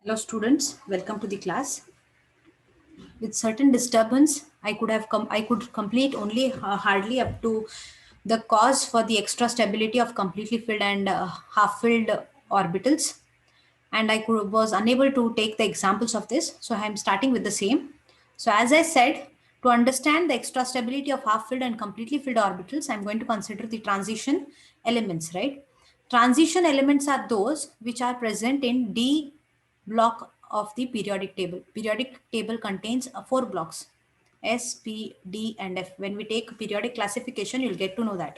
Hello students, welcome to the class. With certain disturbance, I could complete only hardly up to the cause for the extra stability of completely filled and half filled orbitals, and was unable to take the examples of this. So I am starting with the same. So as I said, to understand the extra stability of half filled and completely filled orbitals, I am going to consider the transition elements, right? Transition elements are those which are present in D block of the periodic table. Periodic table contains four blocks: S, P, D, and F. When we take periodic classification, you'll get to know that.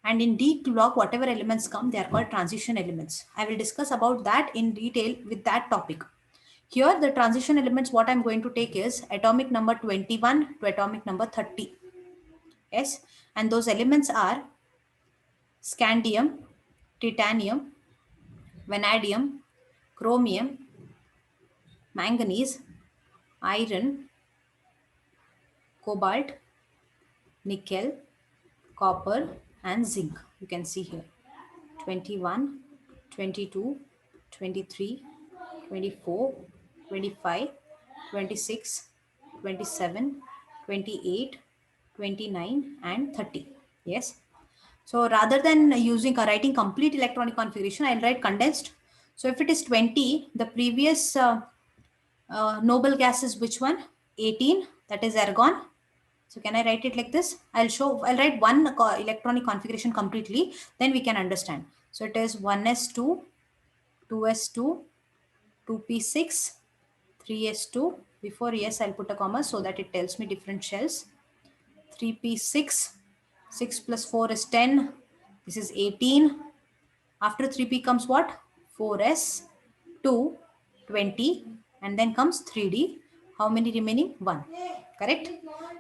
And in D block, whatever elements come, they are called transition elements. I will discuss about that in detail with that topic. Here, the transition elements, what I'm going to take is atomic number 21 to atomic number 30. Yes, and those elements are scandium, titanium, vanadium, chromium, manganese, iron, cobalt, nickel, copper, and zinc. You can see here 21, 22, 23, 24, 25, 26, 27, 28, 29, and 30. Yes. So rather than using writing complete electronic configuration, I'll write condensed. So if it is 20, the previous noble gas is which one? 18, that is argon. So can I write it like this? I'll write one electronic configuration completely, then we can understand. So it is 1s2, 2s2, 2p6, 3s2. Before yes, I'll put a comma so that it tells me different shells. 3p6, 6 plus 4 is 10. This is 18. After 3p comes what? 4s, 2, 20, and then comes 3d. How many remaining? 1. Correct?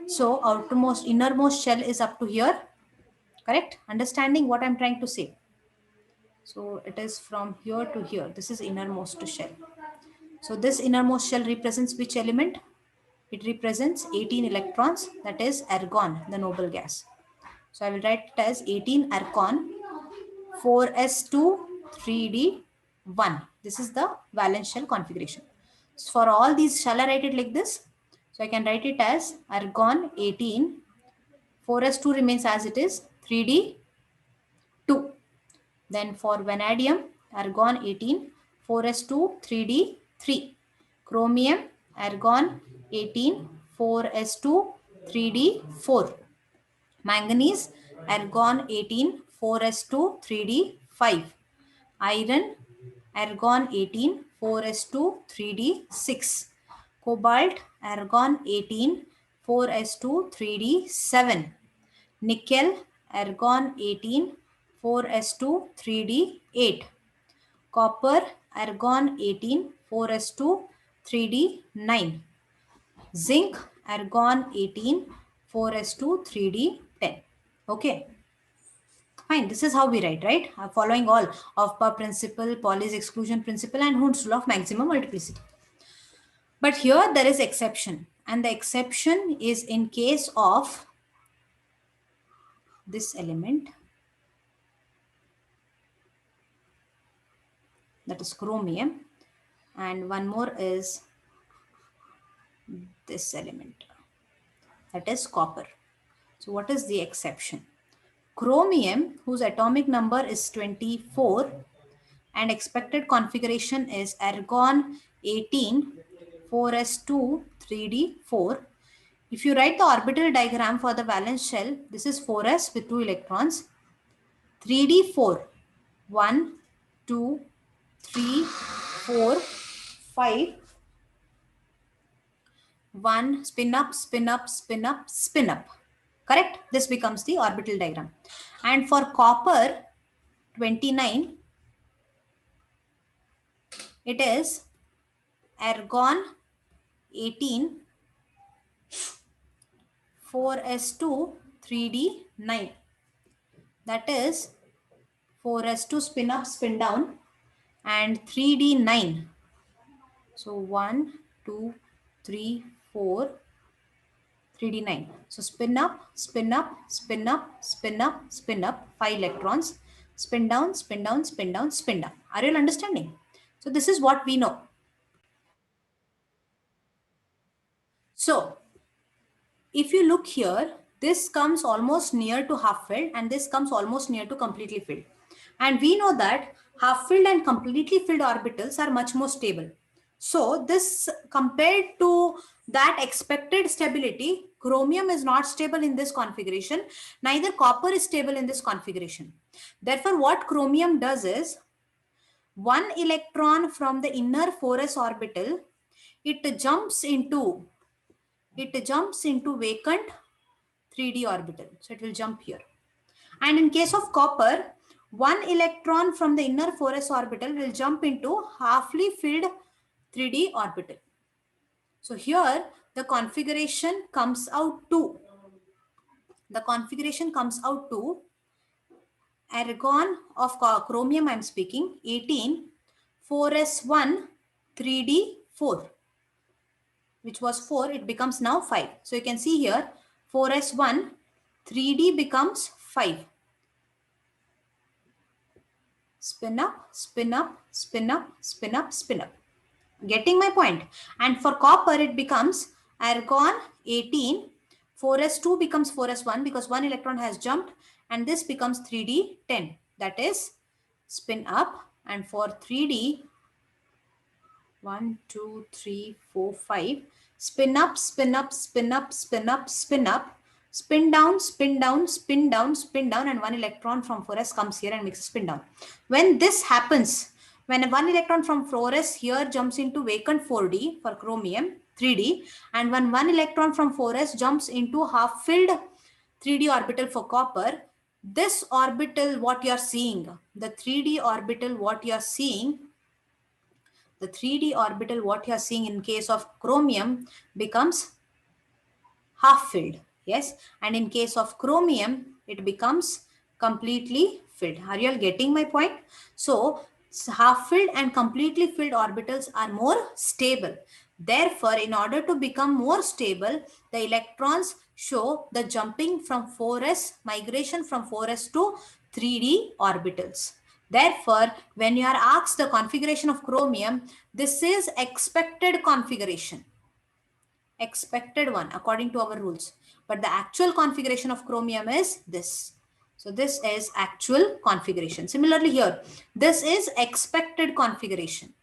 So outermost, innermost shell is up to here. Correct? Understanding what I'm trying to say. So it is from here to here. This is innermost shell. So this innermost shell represents which element? It represents 18 electrons, that is argon, the noble gas. So I will write it as 18 argon, 4s2, 3d, 1. This is the valence shell configuration. So for all these, shall I write it like this? So I can write it as argon 18, 4s2 remains as it is, 3d, 2. Then for vanadium, argon 18, 4s2, 3d, 3. Chromium, argon 18, 4s2, 3d, 4. Manganese, argon 18, 4s2, 3d, 5. Iron, argon 18, 4s2, 3d, 6. Cobalt, argon 18, 4s2, 3d, 7. Nickel, argon 18, 4s2, 3d, 8. Copper, argon 18, 4s2, 3d, 9. Zinc, argon 18, 4s2, 3d, 10. Okay. Fine. This is how we write, right? Following all Aufbau principle, Pauli's exclusion principle, and Hund's law of maximum multiplicity. But here there is exception. And the exception is in case of this element, that is chromium, and one more is this element, that is copper. So what is the exception? Chromium, whose atomic number is 24 and expected configuration is argon 18, 4s2, 3d, 4. If you write the orbital diagram for the valence shell, this is 4s with 2 electrons, 3d, 4, 1, 2, 3, 4, 5, 1, spin up, spin up, spin up, spin up. Correct? This becomes the orbital diagram. And for copper 29, it is argon 18, 4s2, 3d, 9. That is 4s2 spin up, spin down, and 3d, 9. So 1, 2, 3, 4, 3d, 9. So spin up, spin up, spin up, spin up, spin up, 5 electrons. Spin down, spin down, spin down, spin down. Are you all understanding? So this is what we know. So if you look here, this comes almost near to half filled and this comes almost near to completely filled. And we know that half filled and completely filled orbitals are much more stable. So this, compared to that expected stability, chromium is not stable in this configuration. Neither copper is stable in this configuration. Therefore, what chromium does is, one electron from the inner 4s orbital, it jumps into vacant 3d orbital. So it will jump here. And in case of copper, one electron from the inner 4s orbital will jump into halfly filled 3d orbital. So here the configuration comes out to argon of chromium, I'm speaking, 18 4s1 3d 4, which was 4, it becomes now 5. So you can see here 4s1 3d becomes 5. Spin up, spin up, spin up, spin up, spin up. Getting my point? And for copper, it becomes argon 18, 4s2 becomes 4s1 because one electron has jumped, and this becomes 3d 10. That is spin up. And for 3d, 1, 2, 3, 4, 5, spin up, spin up, spin up, spin up, spin up, spin down, spin down, spin down, spin down, and one electron from 4s comes here and makes a spin down. When this happens, when one electron from 4s here jumps into vacant 4d for chromium 3d, and when one electron from 4s jumps into half filled 3d orbital for copper, this orbital what you are seeing, the 3d orbital what you are seeing, the 3d orbital what you are seeing in case of chromium becomes half filled. Yes, and in case of chromium it becomes completely filled. Are you all getting my point? So half filled and completely filled orbitals are more stable. Therefore, in order to become more stable, the electrons show the jumping from 4s, migration from 4s to 3d orbitals. Therefore, when you are asked the configuration of chromium, this is expected configuration. Expected one according to our rules. But the actual configuration of chromium is this. So this is actual configuration. Similarly here, this is expected configuration.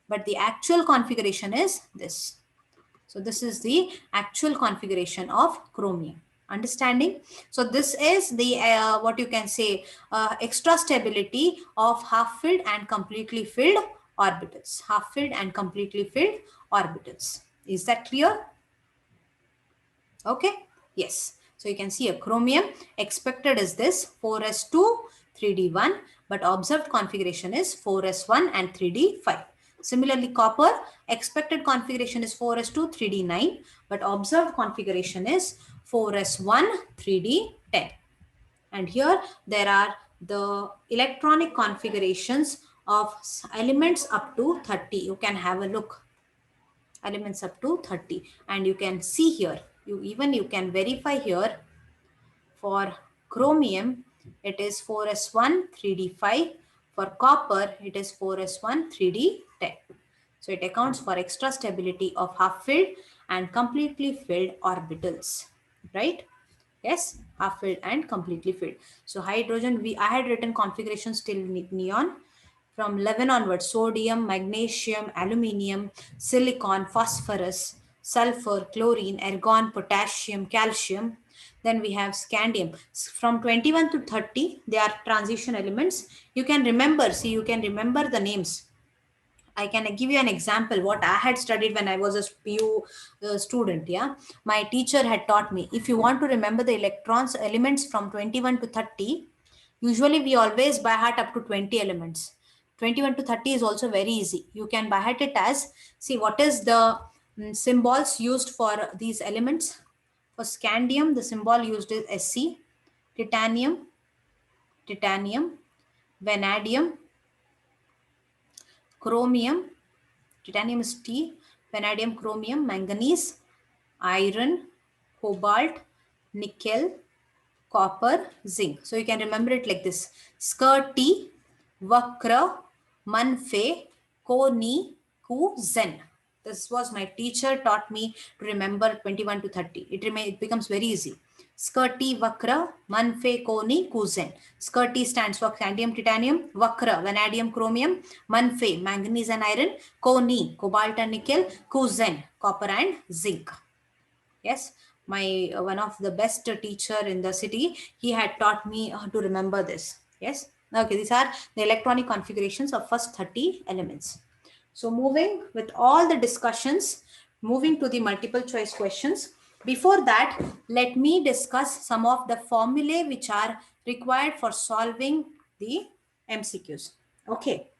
But the actual configuration is this. So this is the actual configuration of chromium. Understanding? So this is the what you can say extra stability of half filled and completely filled orbitals. Half filled and completely filled orbitals. Is that clear? Okay. Yes. So you can see a chromium expected is this 4s2 3d1, but observed configuration is 4s1 and 3d5. Similarly, copper expected configuration is 4s2 3d9, but observed configuration is 4s1 3d10. And here there are the electronic configurations of elements up to 30. You can have a look. Elements up to 30, and you can see here, you can verify here. For chromium it is 4s1 3d5, for copper it is 4s1 3d10. So it accounts for extra stability of half filled and completely filled orbitals, right? Yes, half filled and completely filled. So hydrogen, I had written configurations till neon. From 11 onwards, sodium, magnesium, aluminium, silicon, phosphorus, sulfur, chlorine, argon, potassium, calcium. Then we have scandium. From 21 to 30, they are transition elements. You can remember, see, you can remember the names. I can give you an example what I had studied when I was a PU student. Yeah, my teacher had taught me, if you want to remember the electrons elements from 21 to 30, usually we always by heart up to 20 elements. 21 to 30 is also very easy. You can by heart it as, see what is the symbols used for these elements. For scandium, the symbol used is Sc, titanium, vanadium, chromium, titanium is T, vanadium, chromium, manganese, iron, cobalt, nickel, copper, zinc. So you can remember it like this. Skirti, Vakra, Manfe, Koni, Ku, Zen. this was my teacher taught me to remember 21 to 30. It becomes very easy. Skirti Vakra Manfe Koni Kuzen. Skirti stands for scandium titanium, Vakra vanadium chromium, Manfe manganese and iron, Koni cobalt and nickel, Kuzen copper and zinc. Yes, my one of the best teacher in the city, he had taught me to remember this. Yes. Okay, these are the electronic configurations of first 30 elements. So moving with all the discussions, moving to the multiple choice questions. Before that, let me discuss some of the formulae which are required for solving the MCQs. Okay.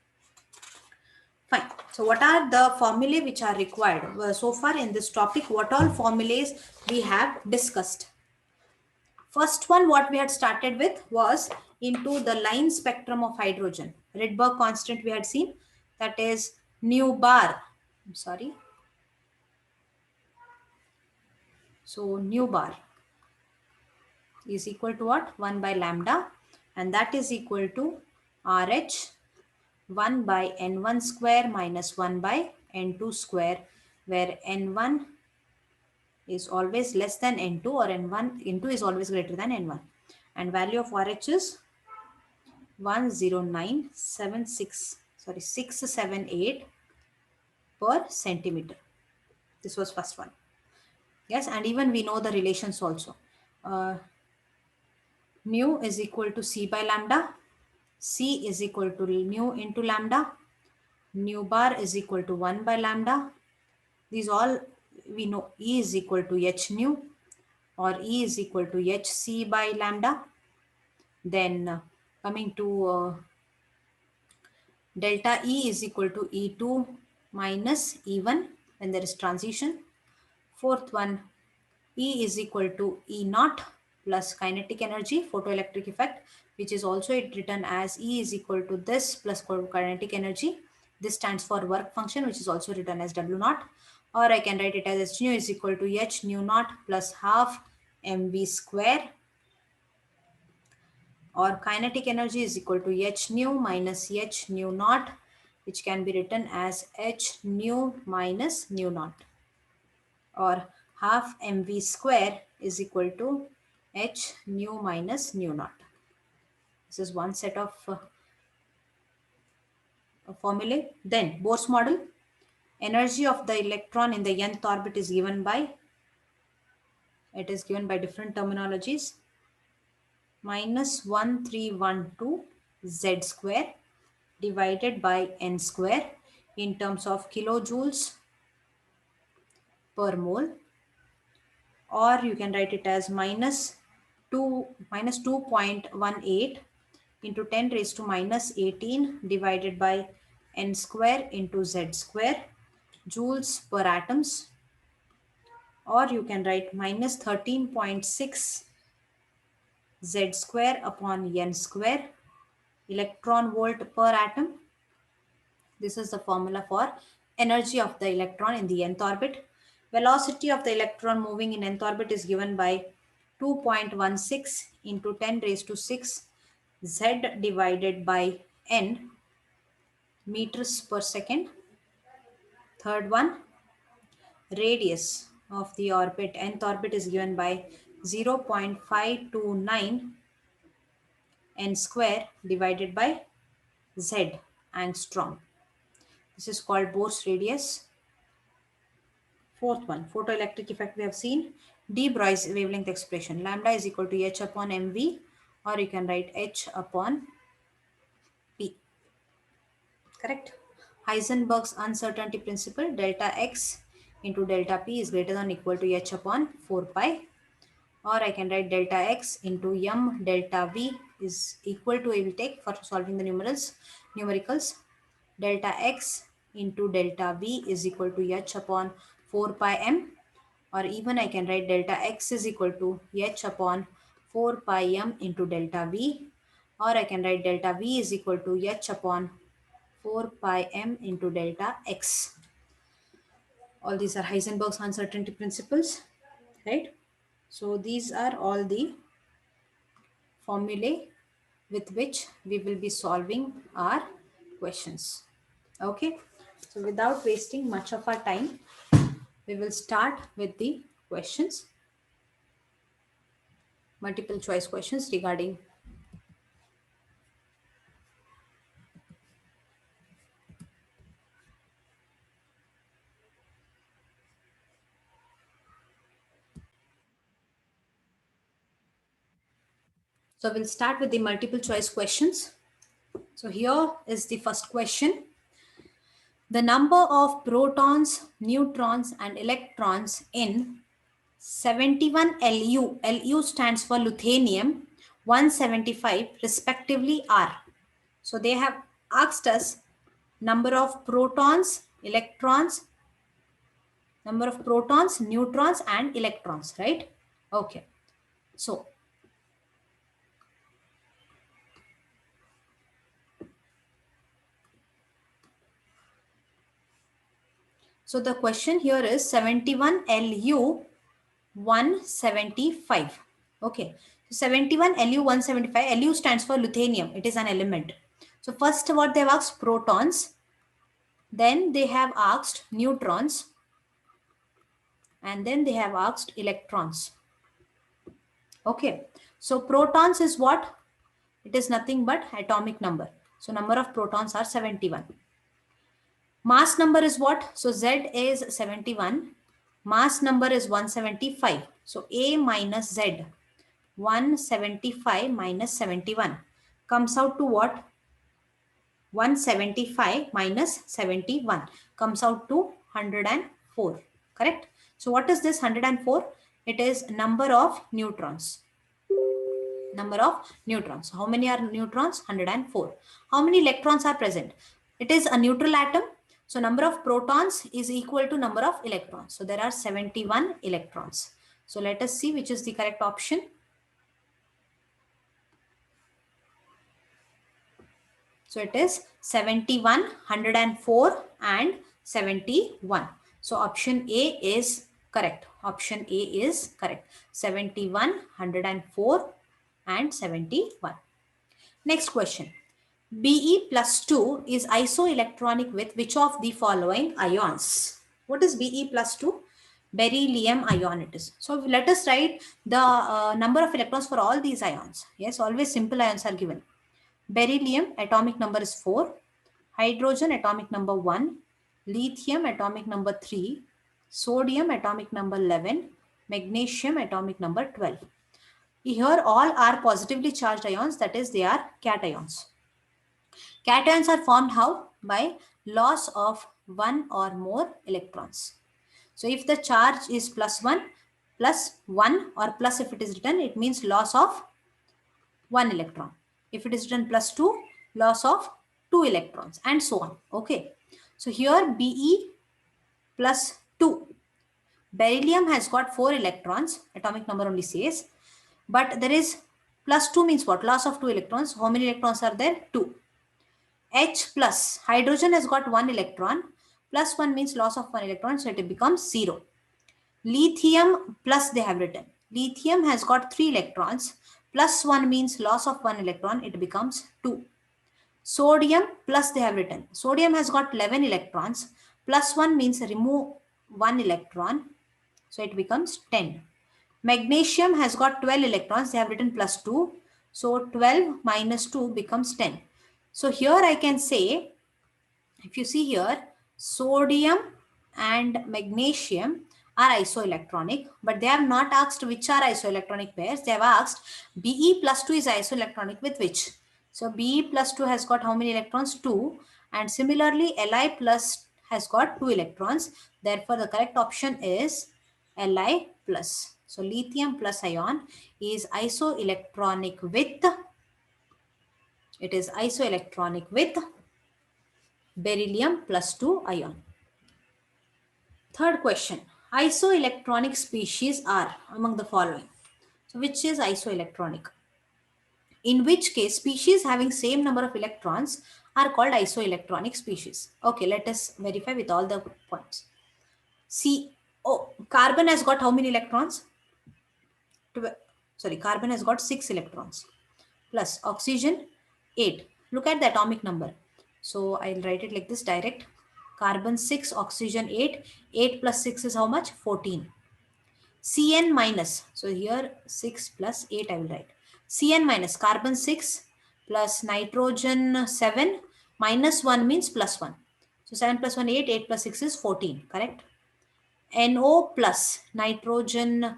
Fine. So what are the formulae which are required? Well, so far in this topic, what all formulas we have discussed? First one, what we had started with was into the line spectrum of hydrogen. Rydberg constant we had seen, that is nu bar. I'm sorry. So nu bar is equal to what? 1 by lambda, and that is equal to RH 1 by N1 square minus 1 by N2 square, where N1 is always less than N2 or N2 is always greater than N1. And value of RH is 678 per centimeter. This was first one. Yes, and even we know the relations also. Nu is equal to C by lambda. C is equal to nu into lambda. Nu bar is equal to 1 by lambda. These all we know. E is equal to h nu, or E is equal to hc by lambda. Then coming to delta E is equal to E2 minus E1 when there is transition. Fourth one, E is equal to E naught plus kinetic energy, photoelectric effect, which is also written as E is equal to this plus kinetic energy. This stands for work function, which is also written as W naught. Or I can write it as H nu is equal to H nu naught plus half mv square, or kinetic energy is equal to h nu minus h nu naught, which can be written as h nu minus nu naught, or half mv square is equal to h nu minus nu naught. This is one set of formulae. Then Bohr's model, energy of the electron in the nth orbit is given by, it is given by different terminologies, minus 1312 z square divided by n square in terms of kilojoules per mole, or you can write it as minus 2.18 into 10 raised to minus 18 divided by n square into z square joules per atoms, or you can write minus 13.6 z square upon n square electron volt per atom. This is the formula for energy of the electron in the nth orbit. Velocity of the electron moving in nth orbit is given by 2.16 into 10 raised to 6 z divided by n meters per second. Third one, radius of the orbit, nth orbit, is given by 0.529 n square divided by z angstrom. This is called Bohr's radius. Fourth one, photoelectric effect we have seen. De Broglie's wavelength expression. Lambda is equal to h upon mv, or you can write h upon p. Correct? Heisenberg's uncertainty principle, delta x into delta p is greater than or equal to h upon 4 pi. Or I can write delta x into m delta v is equal to, I will take for solving the numericals, delta x into delta v is equal to h upon 4 pi m, or even I can write delta x is equal to h upon 4 pi m into delta v, or I can write delta v is equal to h upon 4 pi m into delta x. All these are Heisenberg's uncertainty principles, right? So these are all the formulae with which we will be solving our questions. Okay. So without wasting much of our time, we will start with the questions, multiple choice questions regarding So we'll start with the multiple choice questions. So here is the first question. The number of protons, neutrons, and electrons in 71 Lu, Lu stands for lutetium, 175 respectively are. So they have asked us number of protons, neutrons, and electrons, right? Okay. So the question here is 71 Lu 175. Okay. So 71 Lu 175. Lu stands for lutetium. It is an element. So first what they have asked protons. Then they have asked neutrons. And then they have asked electrons. Okay. So protons is what? It is nothing but atomic number. So number of protons are 71. Mass number is what? So Z is 71. Mass number is 175. So A minus Z. 175 minus 71 comes out to what? 175 minus 71 comes out to 104. Correct? So what is this 104? It is number of neutrons. Number of neutrons. How many are neutrons? 104. How many electrons are present? It is a neutral atom. So number of protons is equal to number of electrons. So there are 71 electrons. So let us see which is the correct option. So it is 71, 104 and 71. So option A is correct. Option A is correct. 71, 104 and 71. Next question. Be plus 2 is isoelectronic with which of the following ions? What is Be plus 2? Beryllium ion it is. So let us write the number of electrons for all these ions. Yes, always simple ions are given. Beryllium atomic number is 4. Hydrogen atomic number 1. Lithium atomic number 3. Sodium atomic number 11. Magnesium atomic number 12. Here all are positively charged ions, that is they are cations. Cations are formed how? By loss of one or more electrons. So if the charge is plus 1 or plus if it is written, it means loss of 1 electron. If it is written plus 2, loss of 2 electrons and so on. Okay. So here Be plus 2. Beryllium has got 4 electrons. Atomic number only says. But there is plus 2 means what? Loss of 2 electrons. How many electrons are there? 2. H plus. Hydrogen has got 1 electron. Plus 1 means loss of 1 electron. So it becomes 0. Lithium plus they have written. Lithium has got 3 electrons. Plus 1 means loss of 1 electron. It becomes 2. Sodium plus they have written. Sodium has got 11 electrons. Plus 1 means remove 1 electron. So it becomes 10. Magnesium has got 12 electrons. They have written plus 2. So 12 minus 2 becomes 10. So here I can say, if you see here, sodium and magnesium are isoelectronic, but they have not asked which are isoelectronic pairs. They have asked Be plus 2 is isoelectronic with which? So Be plus 2 has got how many electrons? 2. And similarly, Li plus has got 2 electrons. Therefore, the correct option is Li plus. So lithium plus ion is isoelectronic with, it is isoelectronic with beryllium plus 2 ion. Third question. Isoelectronic species are among the following. So which is isoelectronic? In which case species having same number of electrons are called isoelectronic species. Okay, let us verify with all the points. Carbon has got how many electrons? Carbon has got 6 electrons. Plus oxygen 8. Look at the atomic number. So I'll write it like this direct. carbon 6, oxygen 8. 8 plus 6 is how much? 14. Cn minus, so here 6 plus 8 I will write. Cn minus, carbon 6 plus nitrogen 7 minus 1 means plus 1. So 7 plus 1, 8, 8 plus 6 is 14, correct? NO plus nitrogen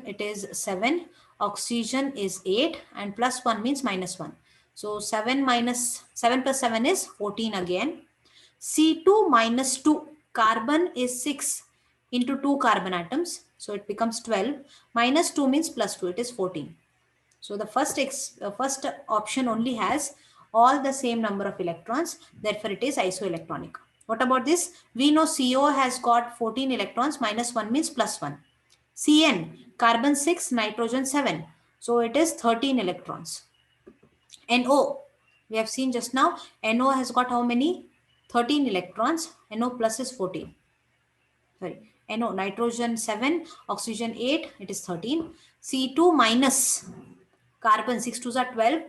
it is 7, oxygen is 8, and plus 1 means minus 1. So 7 plus 7 is 14 again. C2 minus 2, carbon is 6 into 2 carbon atoms, so it becomes 12. Minus 2 means plus 2, it is 14. So the first option only has all the same number of electrons, therefore it is isoelectronic. What about this? We know CO has got 14 electrons, minus 1 means plus 1. Cn, carbon 6, nitrogen 7. So it is 13 electrons. NO, we have seen just now, NO has got how many? 13 electrons. NO plus is 14. Sorry, NO, nitrogen 7, oxygen 8, it is 13. C2 minus carbon 6 2s are 12.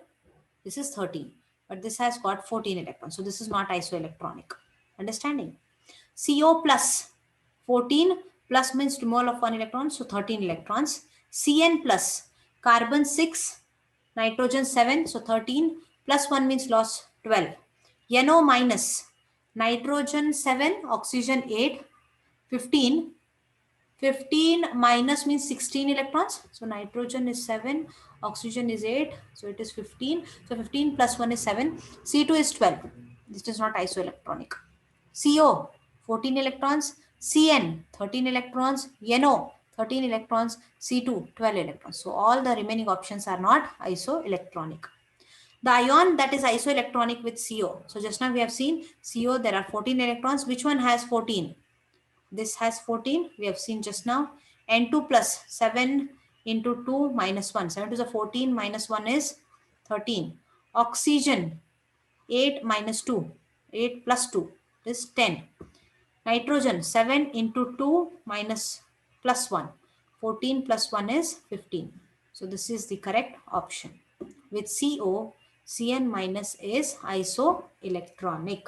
This is 13. But this has got 14 electrons. So this is not isoelectronic. Understanding? CO plus 14 plus means 2 mole of 1 electron, so 13 electrons. Cn plus carbon 6, nitrogen 7, so 13 plus 1 means loss 12. NO minus nitrogen 7, oxygen 8, 15. 15 minus means 16 electrons. So nitrogen is 7, oxygen is 8, so it is 15. So 15 plus 1 is 7. C2 is 12. This is not isoelectronic. CO 14 electrons, Cn 13 electrons, NO 13 electrons, C2 12 electrons. So all the remaining options are not isoelectronic. The ion that is isoelectronic with CO. So just now we have seen CO, there are 14 electrons. Which one has 14? This has 14. We have seen just now. N2 plus 7 into 2 minus 1. 7 to the 14 minus 1 is 13. Oxygen 8 minus 2. 8 plus 2 is 10. Nitrogen 7 into 2 minus plus 1. 14 plus 1 is 15. So this is the correct option. With CO, Cn minus is isoelectronic.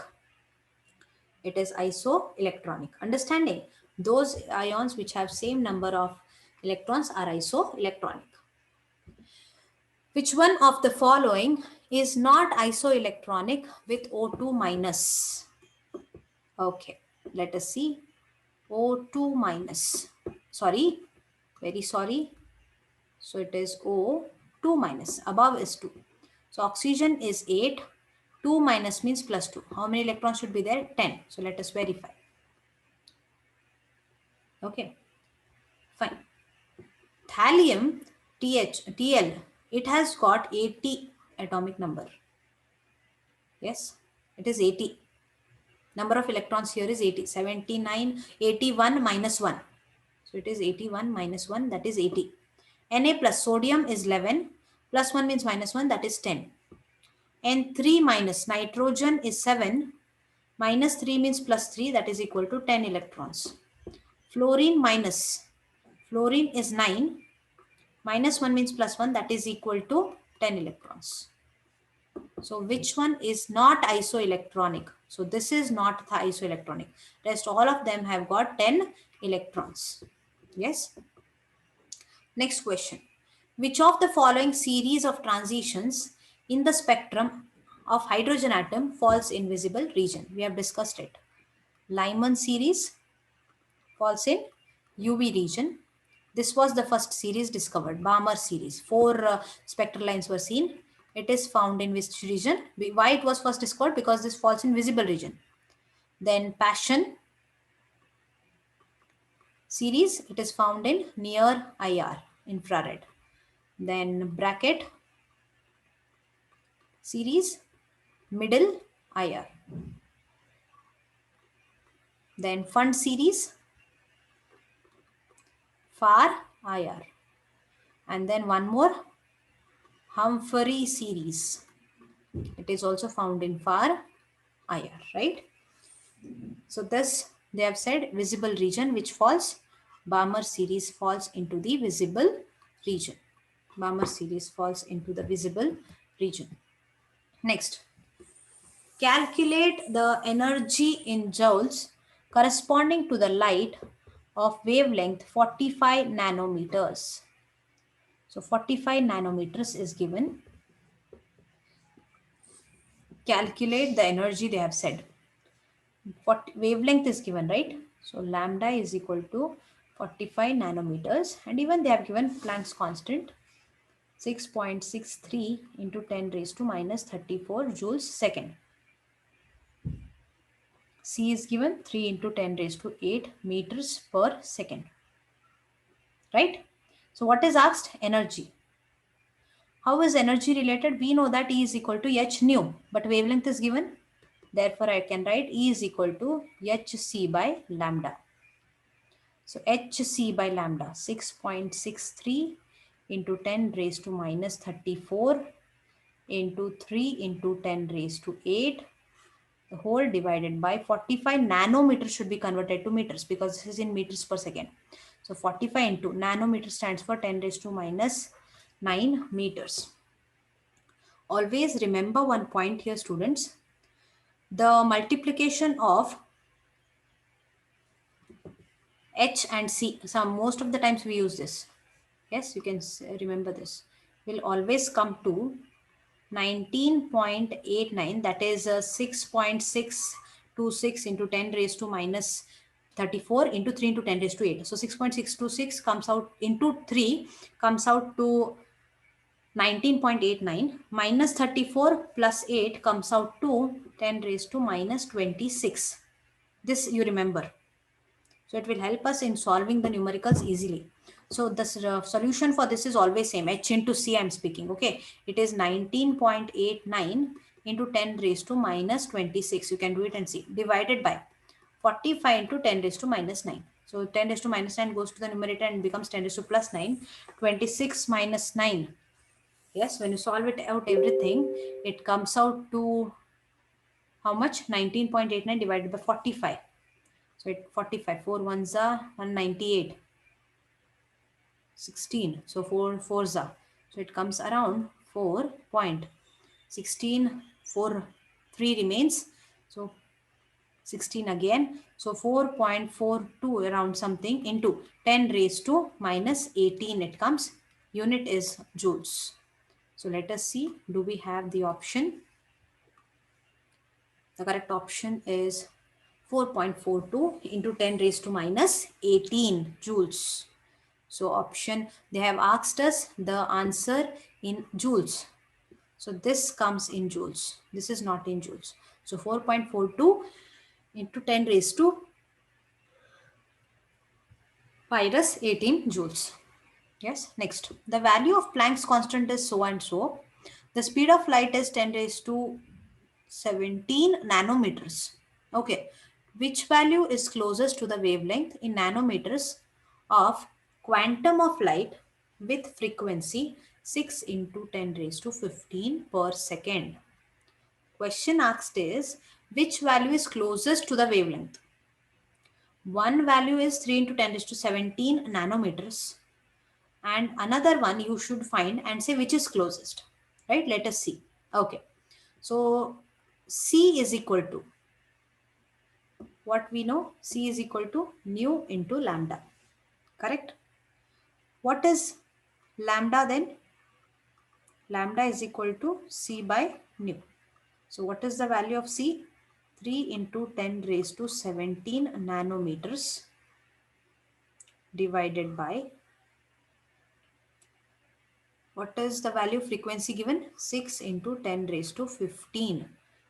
It is isoelectronic. Understanding? Those ions which have same number of electrons are isoelectronic. Which one of the following is not isoelectronic with O2 minus? Okay, let us see. O2 minus. Sorry, very sorry. So it is O2 minus. Above is 2. So oxygen is 8. 2 minus means plus 2. How many electrons should be there? 10. So let us verify. Okay, fine. Thallium, TL, it has got 80 atomic number. Yes, it is 80. Number of electrons here is 80. 79, 81 minus 1. So it is 81 minus 1, that is 80. Na plus sodium is 11. Plus 1 means minus 1, that is 10. N3 minus nitrogen is 7. Minus 3 means plus 3, that is equal to 10 electrons. Fluorine minus, fluorine is 9. Minus 1 means plus 1, that is equal to 10 electrons. So which one is not isoelectronic? So this is not the isoelectronic. Rest all of them have got 10 electrons. Yes. Next question. Which of the following series of transitions in the spectrum of hydrogen atom falls in visible region? We have discussed it. Lyman series falls in UV region. This was the first series discovered, Balmer series. 4 spectral lines were seen. It is found in which region? Why it was first discovered? Because this falls in visible region. Then Paschen series, it is found in near IR, infrared. Then Brackett series, middle IR. Then Fund series, far IR. And then one more, Humphrey series. It is also found in far IR, right? So thus they have said visible region which falls, Balmer series falls into the visible region. Balmer series falls into the visible region. Next, calculate the energy in joules corresponding to the light of wavelength 45 nanometers. So 45 nanometers is given. Calculate the energy they have said. What wavelength is given, right? So lambda is equal to 45 nanometers, and even they have given Planck's constant 6.63 into 10 raised to minus 34 joules second. C is given 3 into 10 raised to 8 meters per second. Right? So what is asked? Energy. How is energy related? We know that E is equal to h nu, but wavelength is given. Therefore, I can write E is equal to hc by lambda. So hc by lambda 6.63 into 10 raised to minus 34 into 3 into 10 raised to 8, the whole divided by 45 nanometers should be converted to meters because this is in meters per second. So 45 into nanometer stands for 10 raised to minus 9 meters. Always remember one point here, students. The multiplication of H and C, most of the times we use this. Yes, you can remember this. Will always come to 19.89, that is 6.626 into 10 raised to minus 34 into 3 into 10 raised to 8. So 6.626 comes out into 3 comes out to 19.89 minus 34 plus 8 comes out to 10 raised to minus 26. This you remember. So it will help us in solving the numericals easily. So the solution for this is always same. H into C I am speaking. Okay. It is 19.89 into 10 raised to minus 26. You can do it and see. Divided by 45 into 10 raised to minus 9. So 10 raised to minus 9 goes to the numerator and becomes 10 raised to plus 9. 26 minus 9. Yes, when you solve it out everything, it comes out to how much? 19.89 divided by 45. So it 45, 4 ones are 198, 16. So 4 fours are. So it comes around 4.16, 4, 3 remains. So 16 again. So 4.42 around something into 10 raised to minus 18 it comes. Unit is joules. So let us see, do we have the option? The correct option is 4.42 into 10 raised to minus 18 joules. So option, they have asked us the answer in joules. So this comes in joules. This is not in joules. So 4.42 into 10 raised to minus 18 joules. Yes, next. The value of Planck's constant is so and so. The speed of light is 10 raised to 17 nanometers. Okay. Which value is closest to the wavelength in nanometers of quantum of light with frequency 6 into 10 raised to 15 per second? Question asked is, which value is closest to the wavelength? One value is 3 into 10 raised to 17 nanometers, and another one you should find and say which is closest, right? Let us see. Okay. So C is equal to, what we know, C is equal to nu into lambda, correct? What is lambda then? Lambda is equal to C by nu. So what is the value of C? 3 into 10 raised to 17 nanometers divided by, what is the value of frequency given? 6 into 10 raised to 15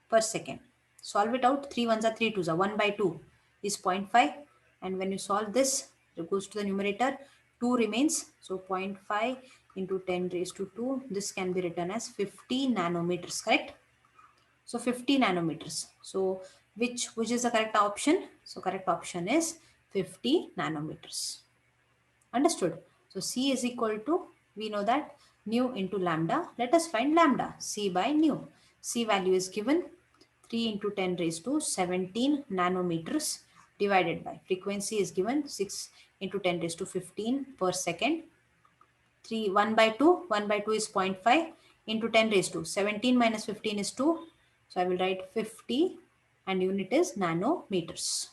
per second. Solve it out. 3 ones are 3 twos are 1 by 2 is 0.5. And when you solve this, it goes to the numerator. 2 remains. So 0.5 into 10 raised to 2. This can be written as 50 nanometers, correct? So 50 nanometers. So which is the correct option? So correct option is 50 nanometers. Understood? So C is equal to, we know that nu into lambda. Let us find lambda. C by nu. C value is given 3 into 10 raised to 17 nanometers divided by frequency is given 6 into 10 raised to 15 per second. 3, 1 by 2, 1 by 2 is 0.5 into 10 raised to 17 minus 15 is 2. So I will write 50 and unit is nanometers.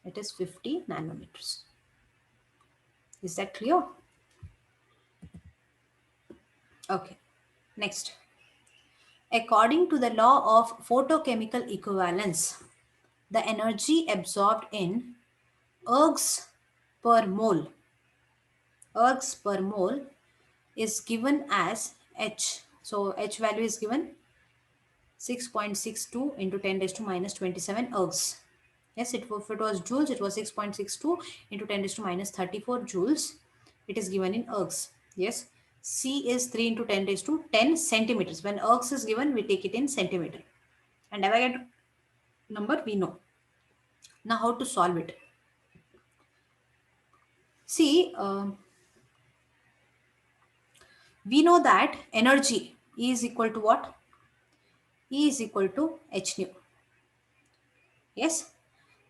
It is 50 nanometers. Is that clear? Okay. Next. According to the law of photochemical equivalence, the energy absorbed in ergs per mole is given as H. So H value is given 6.62 into 10 raised to minus 27 ergs. Yes, if it was joules, it was 6.62 into 10 raised to minus 34 joules. It is given in ergs. Yes, C is 3 into 10 raised to 10 centimeters. When ergs is given, we take it in centimeter. And Avogadro number we know. Now how to solve it? See, we know that energy E is equal to what? E is equal to h nu. Yes,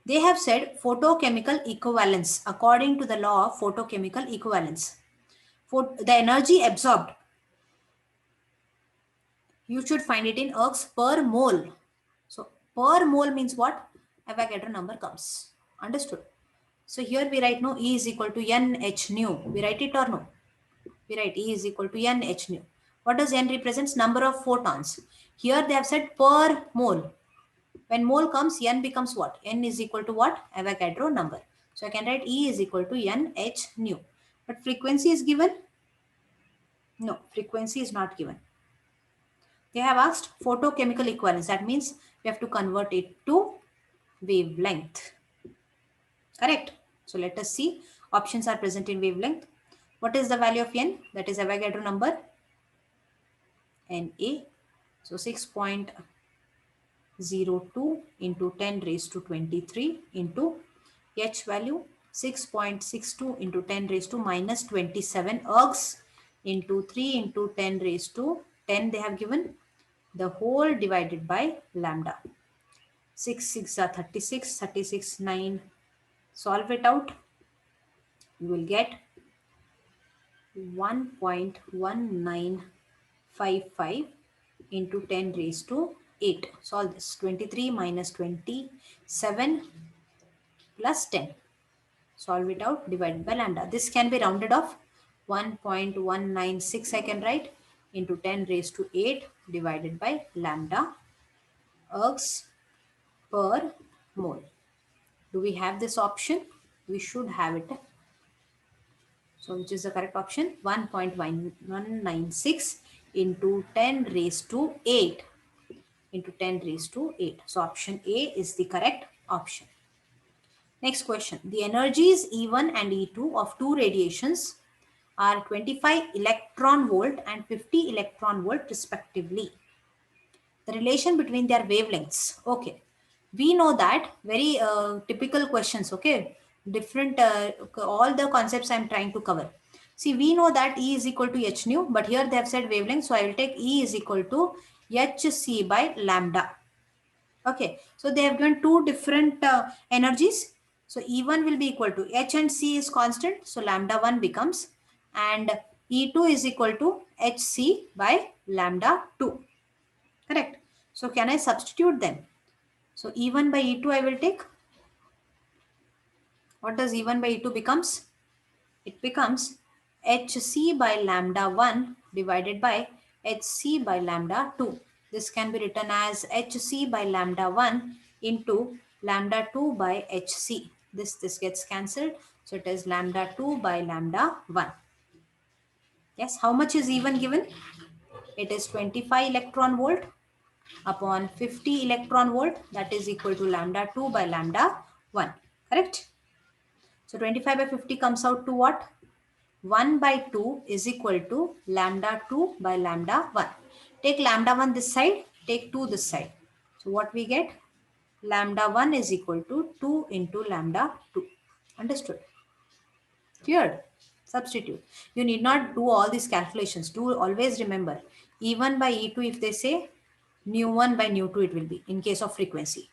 they have said photochemical equivalence. According to the law of photochemical equivalence, for the energy absorbed, you should find it in ergs per mole. So per mole means what? Avogadro number comes. Understood? So here we write no, E is equal to n h nu. We write it or no? We write E is equal to n h nu. What does n represents? Number of photons. Here they have said per mole. When mole comes, n becomes what? N is equal to what? Avogadro number. So I can write E is equal to n h nu. But frequency is given? No, frequency is not given. They have asked photochemical equivalence. That means we have to convert it to wavelength. Correct? So let us see. Options are present in wavelength. What is the value of n? That is Avogadro number. Na. So 6.02 into 10 raised to 23 into H value 6.62 into 10 raised to minus 27 ergs into 3 into 10 raised to 10 they have given, the whole divided by lambda. 6 6 are 36, 36 9. Solve it out. You will get 1.1955 into 10 raised to 8. Solve this. 23 minus 27 plus 10. Solve it out, divided by lambda. This can be rounded off. 1.196 I can write into 10 raised to 8 divided by lambda ergs per mole. Do we have this option? We should have it. So which is the correct option? 1.196 into 10 raised to 8 into 10 raised to 8. So option A is the correct option. Next question. The energies E1 and E2 of two radiations are 25 electron volt and 50 electron volt respectively. The relation between their wavelengths. Okay. We know that very typical questions. Okay. Different, all the concepts I'm trying to cover. See, we know that E is equal to h nu, but here they have said wavelength. So I will take E is equal to hc by lambda. Okay. So they have given two different energies. So E1 will be equal to H and C is constant. So lambda 1 becomes, and E2 is equal to Hc by lambda 2. Correct. So can I substitute them? So E1 by E2 I will take. What does E1 by E2 becomes? It becomes Hc by lambda 1 divided by Hc by lambda 2. This can be written as Hc by lambda 1 into lambda 2 by Hc. This gets cancelled. So it is lambda 2 by lambda 1. Yes, how much is E1 given? It is 25 electron volt upon 50 electron volt, that is equal to lambda 2 by lambda 1. Correct? So 25 by 50 comes out to what? 1 by 2 is equal to lambda 2 by lambda 1. Take lambda 1 this side, take 2 this side. So what we get? Lambda 1 is equal to 2 into lambda 2. Understood? Cleared? Substitute. You need not do all these calculations. Do always remember E1 by E2, if they say nu1 by nu2 it will be in case of frequency.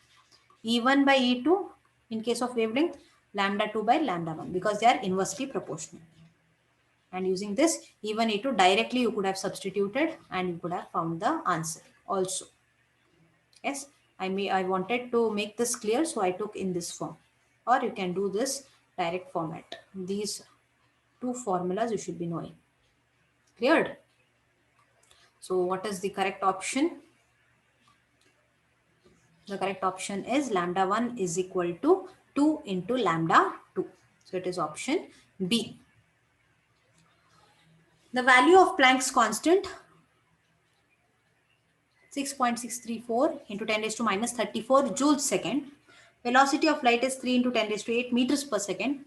E1 by E2 in case of wavelength, lambda 2 by lambda 1, because they are inversely proportional. And using this even e2 directly you could have substituted and you could have found the answer also. Yes, I wanted to make this clear, so I took in this form. Or you can do this direct format. These two formulas you should be knowing. Cleared? So what is the correct option? The correct option is lambda 1 is equal to 2 into lambda 2. So it is option B. The value of Planck's constant 6.634 into 10 raised to minus 34 joules second. Velocity of light is 3 into 10 raised to 8 meters per second.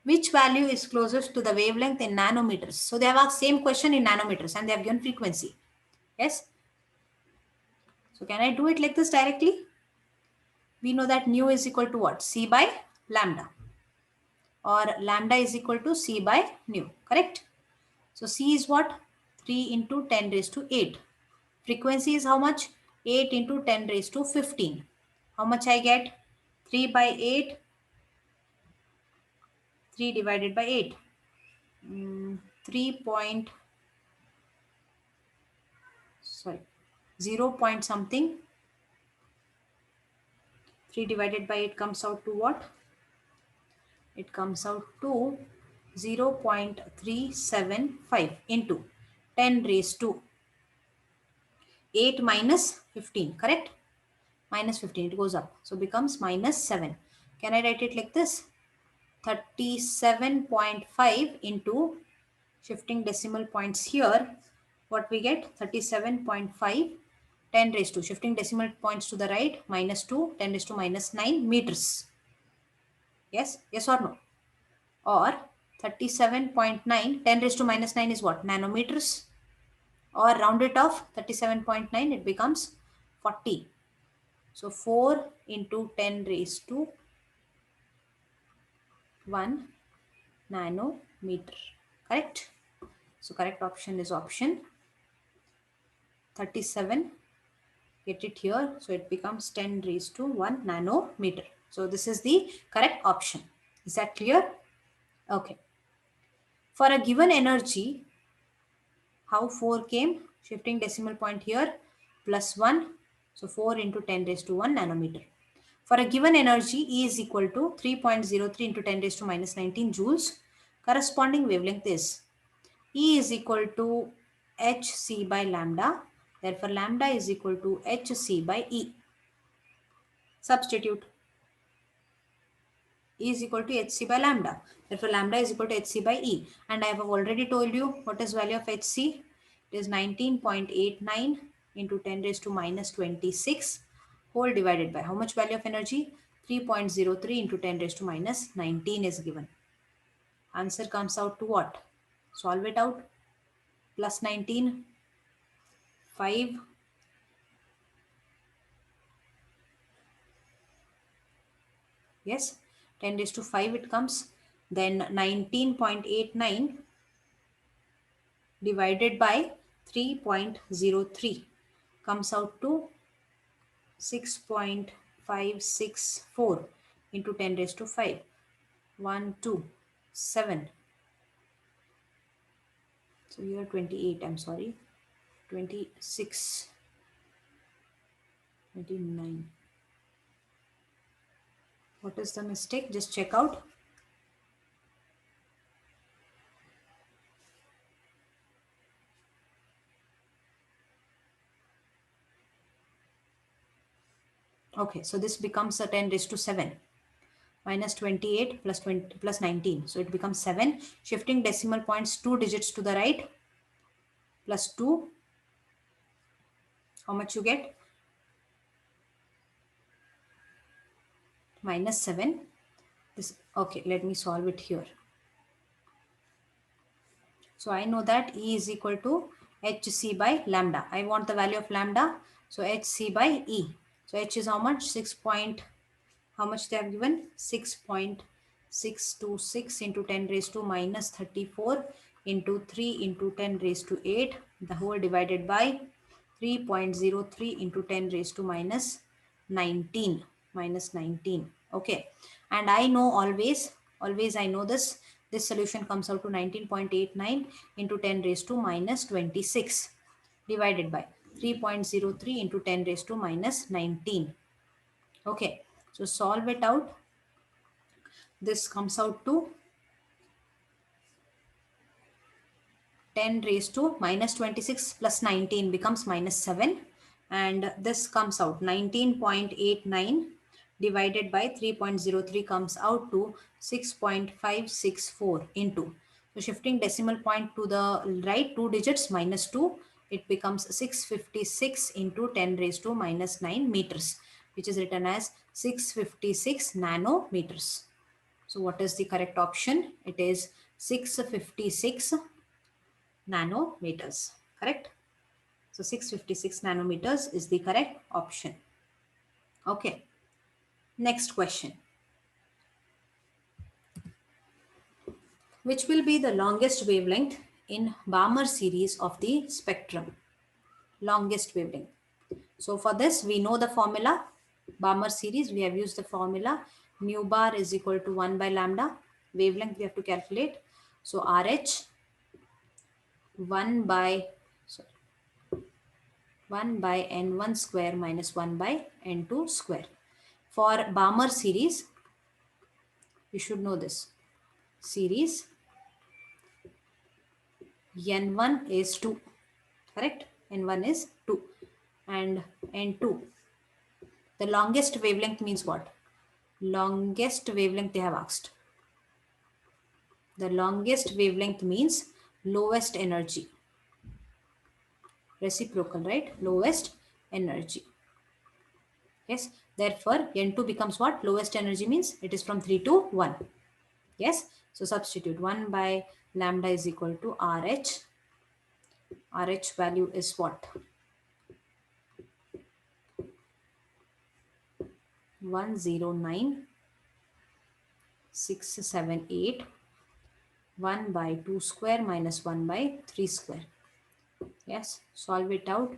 Which value is closest to the wavelength in nanometers? So they have asked same question in nanometers and they have given frequency. Yes. So can I do it like this directly? We know that nu is equal to what? C by lambda. Or lambda is equal to C by nu. Correct? So C is what? 3 into 10 raised to 8. Frequency is how much? 8 into 10 raised to 15. How much I get? 3 by 8. 3 divided by 8. 3 point, sorry, 0 point something. 3 divided by 8 comes out to what? It comes out to 0.375 into 10 raised to 8 minus 15, correct? Minus 15, it goes up. So becomes minus 7. Can I write it like this? 37.5 into shifting decimal points here. What we get? 37.5, 10 raised to, shifting decimal points to the right, minus 2, 10 raised to minus 9 meters. Yes? Yes or no? Or 37.9, 10 raised to minus 9 is what? Nanometers. Or round it off, 37.9, it becomes 40. So 4 into 10 raised to 1 nanometer. Correct? So correct option is option 37. Get it here. So it becomes 10 raised to 1 nanometer. So this is the correct option. Is that clear? Okay. For a given energy, how 4 came? Shifting decimal point here, plus 1. So 4 into 10 raised to 1 nanometer. For a given energy, E is equal to 3.03 into 10 raised to minus 19 joules. Corresponding wavelength is E is equal to hc by lambda. Therefore, lambda is equal to hc by E. Substitute. E is equal to hc by lambda. Therefore, lambda is equal to hc by E. And I have already told you what is value of hc. It is 19.89 into 10 raised to minus 26 whole divided by how much value of energy? 3.03 into 10 raised to minus 19 is given. Answer comes out to what? Solve it out. Plus 19, 5. Yes, 10 raised to 5 it comes. Then 19.89 divided by 3.03 comes out to 6.564 into 10 raised to 5. 1, 2, 7. So here 28, I'm sorry. 26, 29. What is the mistake? Just check out. Okay, so this becomes a 10 raised to 7. Minus 28 plus 20 plus 19. So it becomes 7. Shifting decimal points 2 digits to the right. Plus 2. How much you get? Minus 7. This, okay, let me solve it here. So I know that E is equal to hc by lambda. I want the value of lambda. So hc by E. So h is how much? 6 point, how much they have given? 6.626 into 10 raised to minus 34 into 3 into 10 raised to 8. The whole divided by 3.03 into 10 raised to minus 19. Minus 19. Okay. And I know always I know this, This solution comes out to 19.89 into 10 raised to minus 26 divided by 3.03 into 10 raised to minus 19. Okay, so solve it out. This comes out to 10 raised to minus 26 plus 19 becomes minus 7, and this comes out 19.89 divided by 3.03 comes out to 6.564 into, so shifting decimal point to the right 2 digits minus 2, it becomes 656 into 10 raised to minus 9 meters, which is written as 656 nanometers. So what is the correct option? It is 656 nanometers, correct? So 656 nanometers is the correct option. Okay, next question. Which will be the longest wavelength in Balmer series of the spectrum? Longest wavelength. So for this, we know the formula. Balmer series, we have used the formula. Nu bar is equal to 1 by lambda. Wavelength we have to calculate. So RH 1 by, sorry, 1 by n1 square minus 1 by n2 square. For Balmer series, you should know this. Series n1 is 2, correct? n1 is 2 and n2. The longest wavelength means what? Longest wavelength they have asked. The longest wavelength means lowest energy. Reciprocal, right? Lowest energy. Yes. Therefore, n2 becomes what? Lowest energy means it is from 3 to 1. Yes. So substitute 1 by lambda is equal to RH. RH value is what? 109,678. 1 by 2 square minus 1 by 3 square. Yes, solve it out.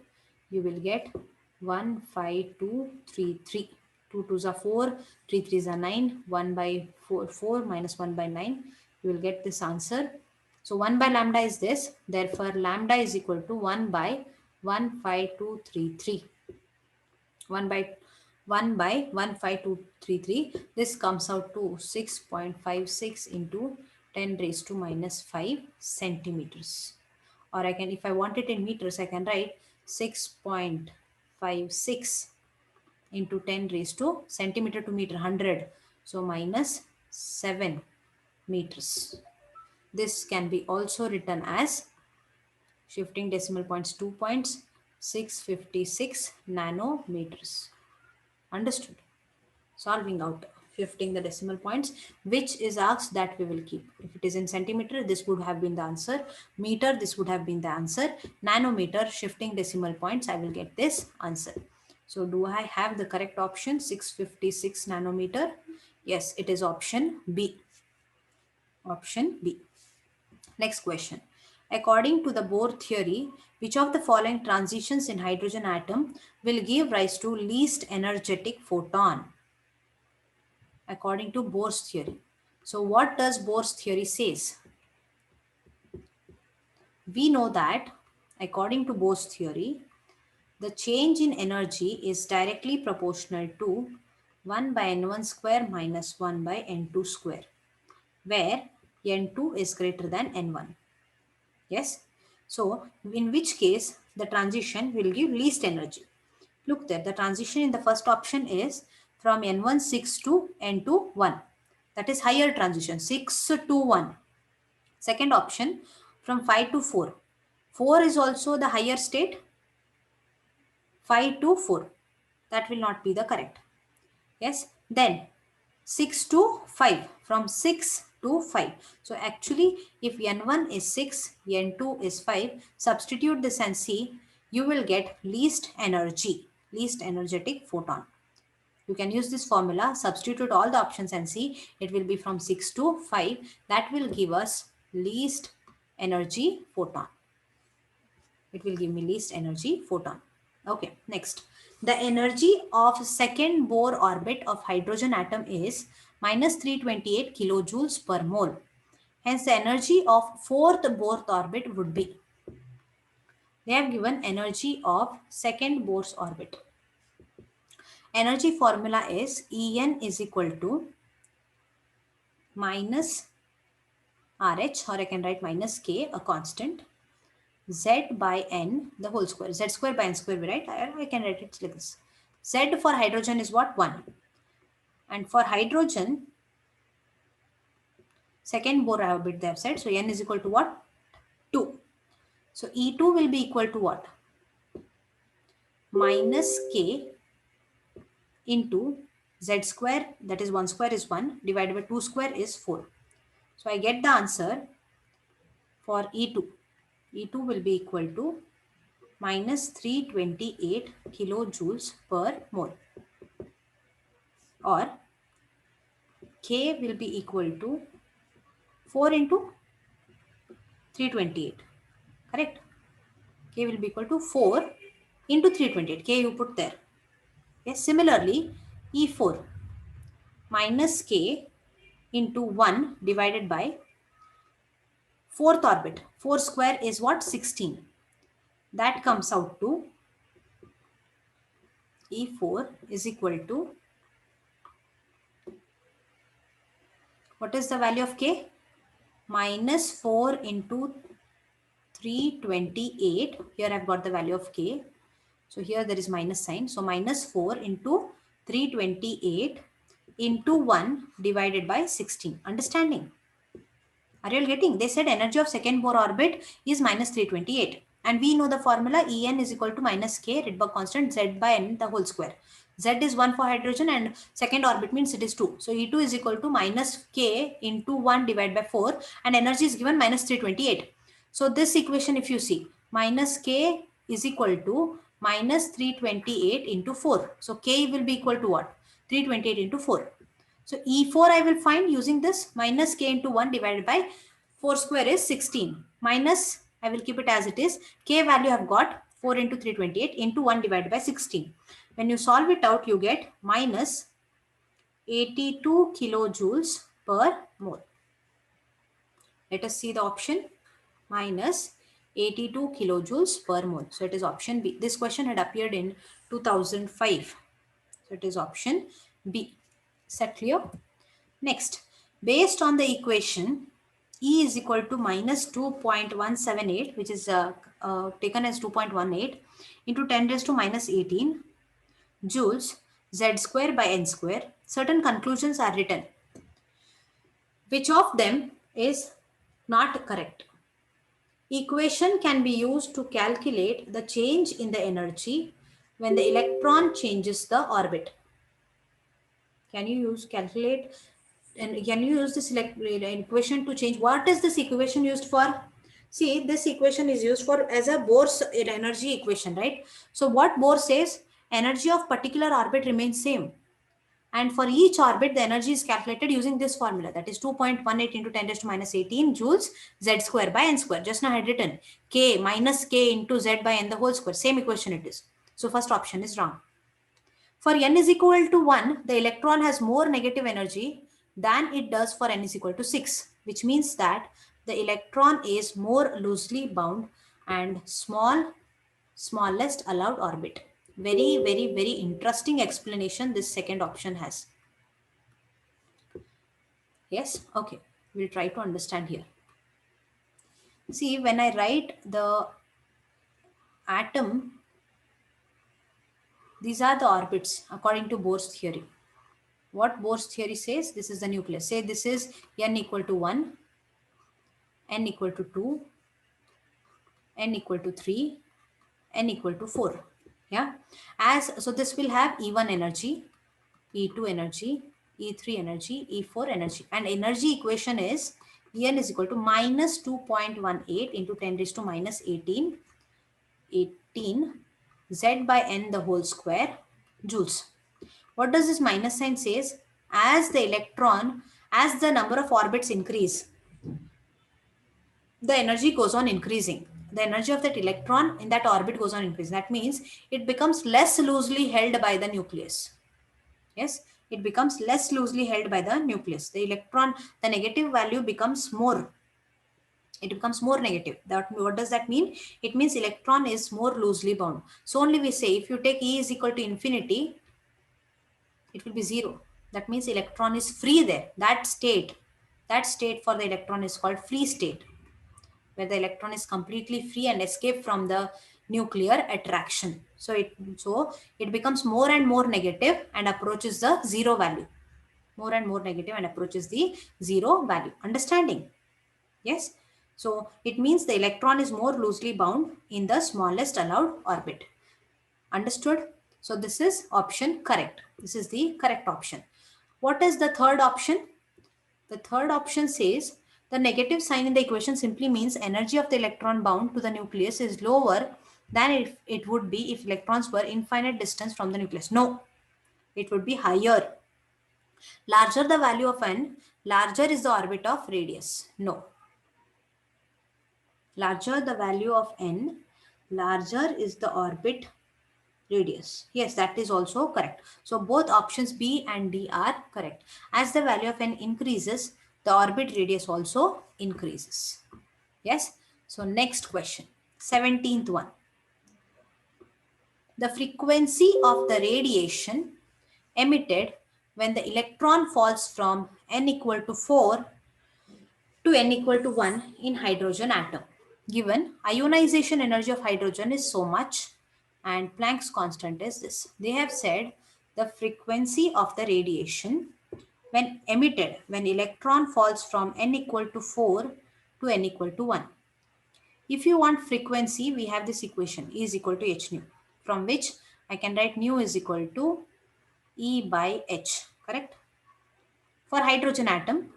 You will get 15233. 2 2s are 4, 3 3s are 9, 1 by 4 minus 1 by 9. You will get this answer. So 1 by lambda is this. Therefore, lambda is equal to 1 by 15233. 1 by 15233. This comes out to 6.56 into 10 raised to minus 5 centimeters. Or I can, if I want it in meters, I can write 6.56 into 10 raised to centimeter to meter 100. So minus 7 meters. This can be also written as, shifting decimal points 2 points, 656 nanometers. Understood? Solving out, shifting the decimal points, which is asked that we will keep. If it is in centimeter, this would have been the answer. Meter, this would have been the answer. Nanometer, shifting decimal points, I will get this answer. So do I have the correct option? 656 nanometer. Yes, it is option B. Option B. Next question. According to the Bohr theory, which of the following transitions in hydrogen atom will give rise to least energetic photon? According to Bohr's theory. So what does Bohr's theory says? We know that according to Bohr's theory, the change in energy is directly proportional to 1 by n1 square minus 1 by n2 square, where n2 is greater than n1. Yes. So in which case the transition will give least energy. Look there, the transition in the first option is from n1 6 to n2 1. That is higher transition, 6 to 1. Second option, from 5 to 4. 4 is also the higher state. 5 to 4. That will not be the correct. Yes. Then 6 to 5. From 6 to 5. So actually, if n1 is 6, n2 is 5, substitute this and see, you will get least energy, least energetic photon. You can use this formula, substitute all the options and see, it will be from 6 to 5. That will give us least energy photon. It will give me least energy photon. Okay, next. The energy of second Bohr orbit of hydrogen atom is minus 328 kilojoules per mole. Hence, the energy of fourth Bohr orbit would be. They have given energy of second Bohr's orbit. Energy formula is En is equal to minus RH, or I can write minus K, a constant, Z by N the whole square. Z square by N square, right? I can write it like this. Z for hydrogen is what? 1. And for hydrogen, second Bohr orbit they have said. So N is equal to what? 2. So E2 will be equal to what? Minus K into Z square, that is 1 square is 1, divided by 2 square is 4. So I get the answer for E2. E2 will be equal to minus 328 kilojoules per mole, or K will be equal to 4 into 328, correct? K will be equal to 4 into 328, K you put there. Yes, similarly, E4 minus K into 1 divided by fourth orbit. 4 square is what? 16. That comes out to E4 is equal to, what is the value of K? Minus 4 into 328. Here I've got the value of K. So here there is minus sign. So minus 4 into 328 into 1 divided by 16. Understanding? Are you all getting? They said energy of second Bohr orbit is minus 328. And we know the formula En is equal to minus K, Rydberg constant, Z by N the whole square. Z is 1 for hydrogen and second orbit means it is 2. So E2 is equal to minus K into 1 divided by 4 and energy is given minus 328. So this equation if you see, minus K is equal to minus 328 into 4. So K will be equal to what? 328 into 4. So E4 I will find using this minus K into 1 divided by 4 square is 16. Minus, I will keep it as it is. K value I have got 4 into 328 into 1 divided by 16. When you solve it out, you get minus 82 kilojoules per mole. Let us see the option. Minus 82 kilojoules per mole. So it is option B. This question had appeared in 2005. So it is option B. Is that clear? Next, based on the equation, E is equal to minus 2.178, which is taken as 2.18 into 10 raised to minus 18 joules Z square by N square. Certain conclusions are written. Which of them is not correct? Equation can be used to calculate the change in the energy when the electron changes the orbit. Can you use calculate and can you use this equation to change? What is this equation used for? See, this equation is used for as a Bohr's energy equation, right? So what Bohr says, energy of particular orbit remains same. And for each orbit, the energy is calculated using this formula. That is 2.18 into 10 raised to minus 18 joules Z square by N square. Just now I had written K minus K into Z by N the whole square. Same equation it is. So first option is wrong. For N is equal to 1, the electron has more negative energy than it does for N is equal to 6, which means that the electron is more loosely bound and smallest allowed orbit. Very, very, very interesting explanation this second option has. Yes, okay, we'll try to understand here. See, when I write the atom, these are the orbits according to Bohr's theory. What Bohr's theory says, this is the nucleus. Say this is N equal to 1, N equal to 2, N equal to 3, N equal to 4. Yeah. So this will have E1 energy, E2 energy, E3 energy, E4 energy. And energy equation is En is equal to minus 2.18 into 10 raised to minus 18 Z by N the whole square joules. What does this minus sign says? As the number of orbits increase, the energy goes on increasing. The energy of that electron in that orbit goes on increasing. That means it becomes less loosely held by the nucleus. Yes, it becomes less loosely held by the nucleus. The electron, the negative value becomes more. It becomes more negative. What does that mean? It means electron is more loosely bound. So only we say if you take E is equal to infinity, it will be 0. That means electron is free there. That state for the electron is called free state, where the electron is completely free and escape from the nuclear attraction. So it becomes more and more negative and approaches the 0 value. More and more negative and approaches the 0 value. Understanding? Yes. So it means the electron is more loosely bound in the smallest allowed orbit. Understood? So this is option correct. This is the correct option. What is the third option? The third option says the negative sign in the equation simply means energy of the electron bound to the nucleus is lower than if it would be if electrons were infinite distance from the nucleus. No, it would be higher. Larger the value of n, larger is the orbit of radius. No. Larger the value of n, larger is the orbit radius. Yes, that is also correct. So both options B and D are correct. As the value of n increases, the orbit radius also increases. Yes. So next question, 17th one. The frequency of the radiation emitted when the electron falls from n equal to 4 to n equal to 1 in hydrogen atom. Given ionization energy of hydrogen is so much and Planck's constant is this. They have said the frequency of the radiation when emitted when electron falls from n equal to 4 to n equal to 1. If you want frequency, we have this equation E is equal to h nu, from which I can write nu is equal to E by h, correct? For hydrogen atom,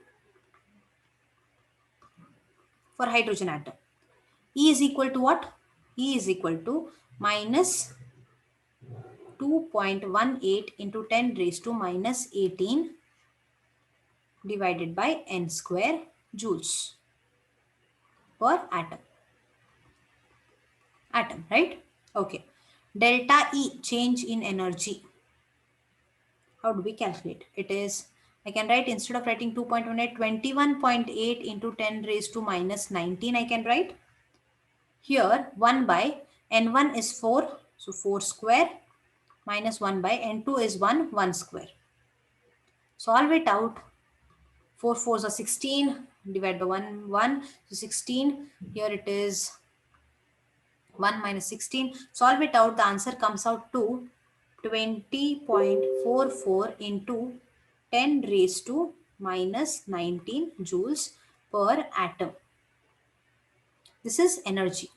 E is equal to what? E is equal to minus 2.18 into 10 raised to minus 18 divided by n square joules per atom. Right? Okay. Delta E, change in energy. How do we calculate? It is, I can write, instead of writing 2.18, 21.8 into 10 raised to minus 19, I can write. Here 1 by n1 is 4, so 4 square, minus 1 by n2 is 1 square. Solve it out. 4 4s are 16, divide by 1, so 16. Here it is 1 minus 16. Solve it out, the answer comes out to 20.44 into 10 raised to minus 19 joules per atom. This is energy.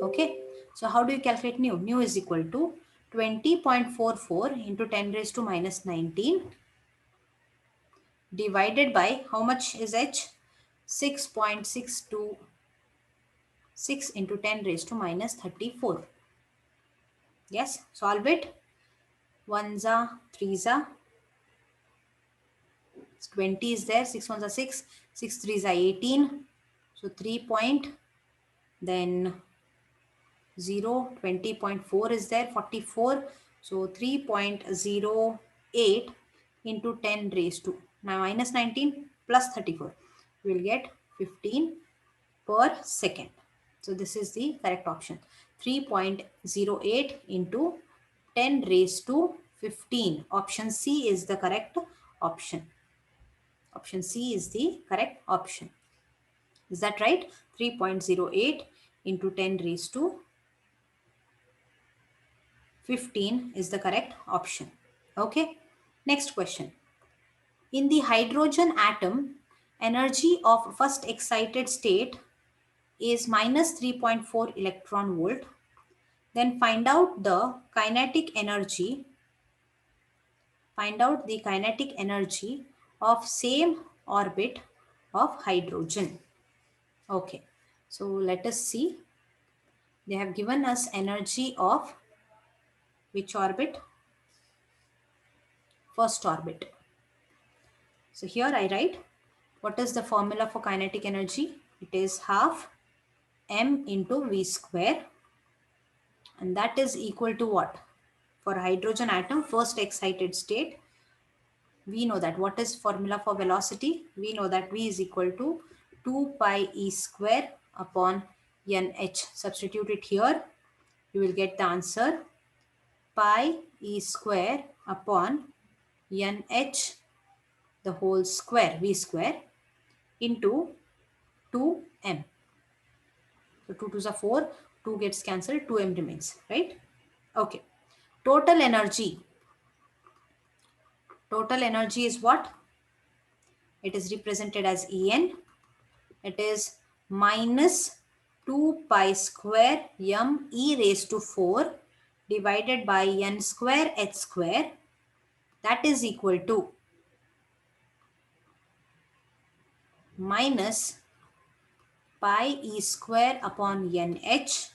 Okay. So how do you calculate nu? Nu is equal to 20.44 into 10 raised to minus 19 divided by, how much is h? 6.626 into 10 raised to minus 34. Yes, solve it. 1 za, 3 za, 20 is there, 6 1s are 6, 6 3s are 18. So 3 point, then 0, 20.4 is there, 44. So 3.08 into 10 raised to, now minus 19 plus 34. We will get 15 per second. So this is the correct option. 3.08 into 10 raised to 15. Option C is the correct option. Option C is the correct option. Is that right? 3.08 into 10 raised to 15 is the correct option. Okay. Next question. In the hydrogen atom, energy of first excited state is minus 3.4 electron volt. Then find out the kinetic energy. Find out the kinetic energy of same orbit of hydrogen. Okay. So let us see. They have given us energy of which orbit? First orbit. So here I write, what is the formula for kinetic energy? It is half m into v square, and that is equal to what? For hydrogen atom, first excited state, We know that. What is formula for velocity? We know that V is equal to 2 pi e square upon nh. Substitute it here. You will get the answer pi e square upon nh the whole square, V square, into 2m. So 2 2s are 4, 2 gets cancelled, 2m remains, right? Okay. Total energy. Total energy is what? It is represented as En. It is minus 2 pi square m e raised to 4 divided by n square h square. That is equal to minus pi e square upon nh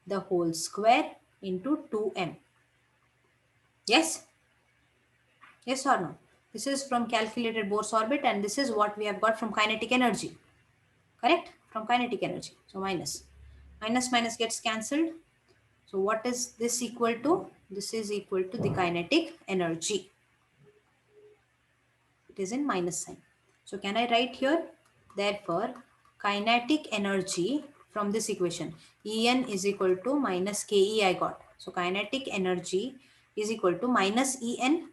the whole square into 2m. Yes? Yes or no? This is from calculated Bohr's orbit and this is what we have got from kinetic energy. Correct? From kinetic energy. So minus. Minus minus gets cancelled. So what is this equal to? This is equal to the kinetic energy. It is in minus sign. So can I write here? Therefore, kinetic energy from this equation, En is equal to minus Ke I got. So kinetic energy is equal to minus En,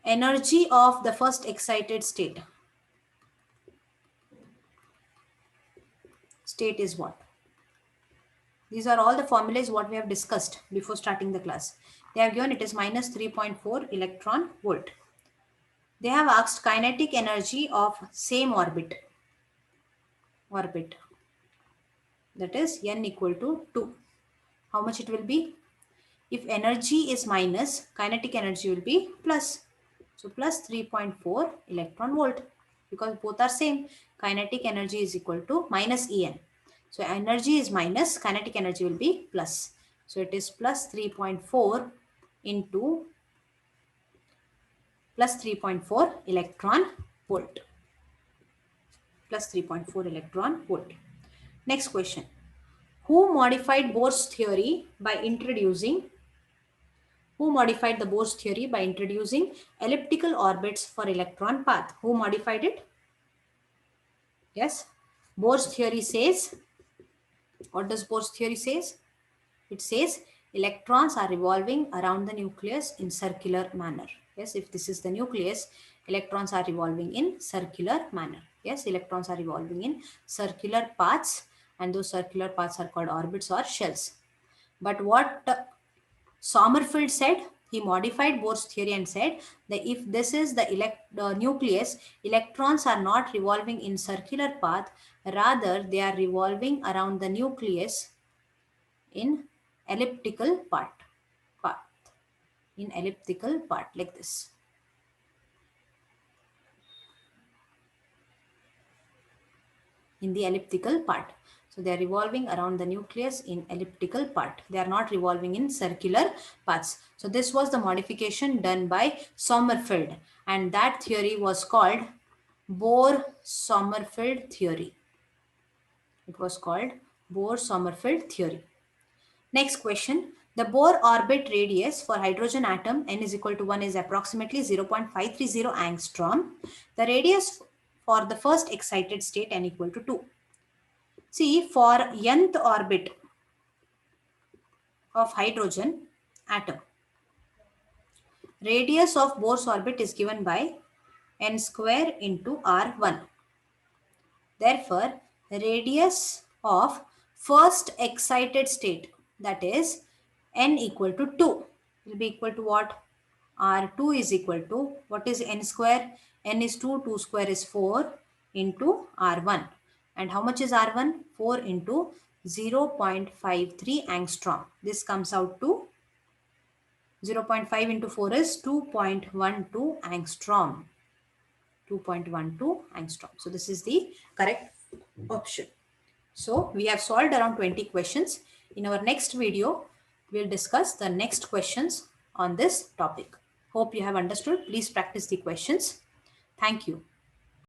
energy of the first excited state. State is what? These are all the formulas what we have discussed before starting the class. They have given it is minus 3.4 electron volt. They have asked kinetic energy of same orbit. That is n equal to 2. How much it will be? If energy is minus, kinetic energy will be plus. So plus 3.4 electron volt, because both are same. Kinetic energy is equal to minus En. So energy is minus, kinetic energy will be plus. So it is plus 3.4 into plus 3.4 electron volt. Plus 3.4 electron volt. Next question. Who modified Bohr's theory by introducing elliptical orbits for electron path? Who modified it? Yes. Bohr's theory says, what does Bohr's theory says? It says electrons are revolving around the nucleus in circular manner. Yes, if this is the nucleus, electrons are revolving in circular manner. Yes, electrons are revolving in circular paths, and those circular paths are called orbits or shells. But what Sommerfeld said, he modified Bohr's theory and said that if this is the nucleus, electrons are not revolving in circular path, rather they are revolving around the nucleus in elliptical path, like this. In the elliptical part. So they are revolving around the nucleus in elliptical part. They are not revolving in circular paths. So this was the modification done by Sommerfeld, and that theory was called Bohr-Sommerfeld theory. It was called Bohr-Sommerfeld theory. Next question. The Bohr orbit radius for hydrogen atom n is equal to 1 is approximately 0.530 angstrom. The radius for the first excited state n equal to 2. See, for nth orbit of hydrogen atom, radius of Bohr's orbit is given by n square into r1. Therefore, radius of first excited state, that is n equal to 2, will be equal to what? R2 is equal to, what is n square? N is 2, 2 square is 4 into R1. And how much is R1? 4 into 0.53 angstrom. This comes out to 0.5 into 4 is 2.12 angstrom. 2.12 angstrom. So this is the correct option. So we have solved around 20 questions. In our next video, we'll discuss the next questions on this topic. Hope you have understood. Please practice the questions. Thank you.